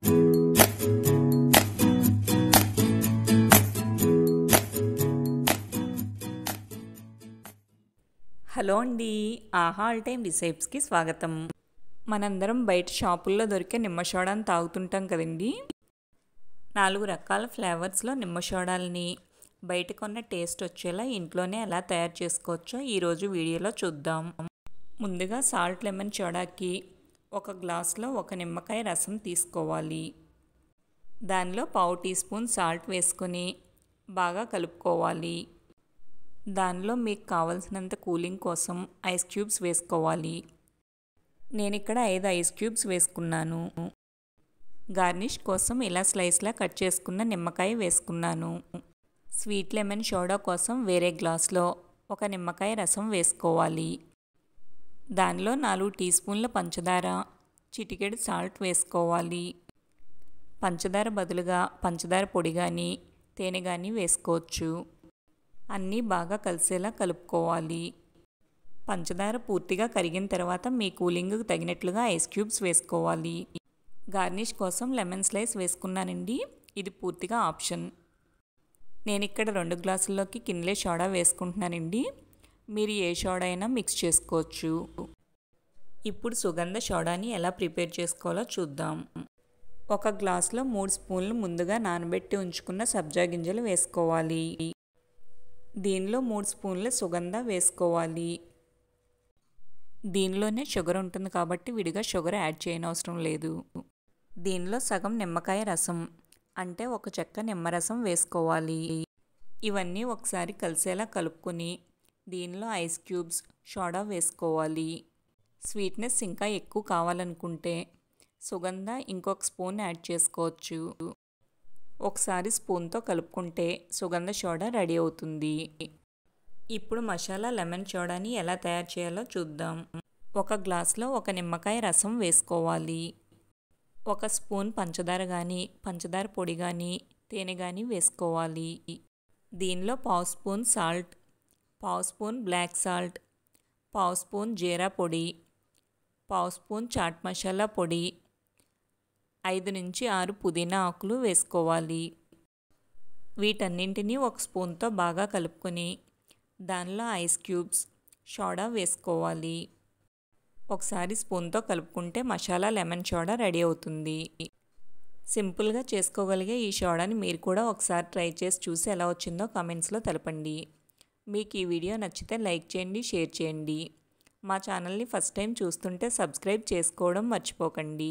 Hello అండి, ఆహా all time రిసెప్ట్స్కి స్వాగతం. మనందరం బయట షాపుల్లో దొరికే నిమ్మ సోడాని తాగుతుంటాం కదండి. 4 రకాల ఫ్లేవర్స్లో నిమ్మ సోడాలని బయట కొన్న టేస్ట్ వచ్చేలా ఇంట్లోనే ఎలా తయారు చేసుకోవచ్చో ఈరోజు వీడియోలో చూద్దాం. ముందుగా సాల్ట్ లెమన్ సోడాకి ఒక గ్లాస్లో ఒక నిమ్మకాయ రసం తీసుకోవాలి. దానిలో పావు టీ స్పూన్ సాల్ట్ వేసుకొని బాగా కలుపుకోవాలి. దానిలో మీకు కావలసినంత కూలింగ్ కోసం ఐస్ క్యూబ్స్ వేసుకోవాలి. నేను ఇక్కడ 5 ఐస్ క్యూబ్స్ వేసుకున్నాను. గార్నిష్ కోసం ఇలా స్లైస్లా కట్ చేసుకున్న నిమ్మకాయ వేసుకున్నాను. స్వీట్ లెమన్ సోడా కోసం వేరే గ్లాస్లో ఒక నిమ్మకాయ రసం వేసుకోవాలి. దానిలో 4 టీ స్పూన్ల పంచదార, చిటికెడు సాల్ట్ వేసుకోవాలి. పంచదార బదులుగా పంచదార పొడి కానీ తేనె కానీ వేసుకోవచ్చు. అన్నీ బాగా కలిసేలా కలుపుకోవాలి. పంచదార పూర్తిగా కరిగిన తర్వాత మీ కూలింగ్కి తగినట్లుగా ఐస్ క్యూబ్స్ వేసుకోవాలి. గార్నిష్ కోసం లెమన్ స్లైస్ వేసుకున్నానండి. ఇది పూర్తిగా ఆప్షన్. నేను ఇక్కడ 2 గ్లాసుల్లోకి కిన్లే సోడా వేసుకుంటున్నానండి. మీరు ఏ సోడా అయినా మిక్స్ చేసుకోవచ్చు. ఇప్పుడు సుగంధ సోడాని ఎలా ప్రిపేర్ చేసుకోవాలో చూద్దాం. ఒక గ్లాసులో 3 స్పూన్లు ముందుగా నానబెట్టి ఉంచుకున్న సబ్జా గింజలు వేసుకోవాలి. దీనిలో 3 స్పూన్ల సుగంధ వేసుకోవాలి. దీనిలోనే షుగర్ ఉంటుంది కాబట్టి విడిగా షుగర్ యాడ్ చేయనవసరం లేదు. దీనిలో సగం నిమ్మకాయ రసం అంటే ఒక చెక్క నిమ్మరసం వేసుకోవాలి. ఇవన్నీ ఒకసారి కలిసేలా కలుపుకొని దీనిలో ఐస్ క్యూబ్స్, సోడా వేసుకోవాలి. స్వీట్నెస్ ఇంకా ఎక్కువ కావాలనుకుంటే సుగంధ ఇంకొక స్పూన్ యాడ్ చేసుకోవచ్చు. ఒకసారి స్పూన్తో కలుపుకుంటే సుగంధ సోడా రెడీ అవుతుంది. ఇప్పుడు మసాలా లెమన్ సోడాని ఎలా తయారు చేయాలో చూద్దాం. ఒక గ్లాస్లో ఒక నిమ్మకాయ రసం వేసుకోవాలి. 1 స్పూన్ పంచదార కానీ పంచదార పొడి కానీ తేనె కానీ వేసుకోవాలి. దీనిలో పావు స్పూన్ సాల్ట్, పావు స్పూన్ బ్లాక్ సాల్ట్, పావు స్పూన్ జీరా పొడి, పావు స్పూన్ చాట్ మసాలా పొడి, 5 నుంచి 6 పుదీనా ఆకులు వేసుకోవాలి. వీటన్నింటినీ 1 స్పూన్తో బాగా కలుపుకొని దానిలో ఐస్ క్యూబ్స్, సోడా వేసుకోవాలి. ఒకసారి స్పూన్తో కలుపుకుంటే మసాలా లెమన్ సోడా రెడీ అవుతుంది. సింపుల్గా చేసుకోగలిగే ఈ సోడాని మీరు కూడా ఒకసారి ట్రై చేసి చూసి ఎలా వచ్చిందో కామెంట్స్లో తెలపండి. మీకు ఈ వీడియో నచ్చితే లైక్ చేయండి, షేర్ చేయండి. మా ఛానల్ని ఫస్ట్ టైం చూస్తుంటే సబ్స్క్రైబ్ చేసుకోవడం మర్చిపోకండి.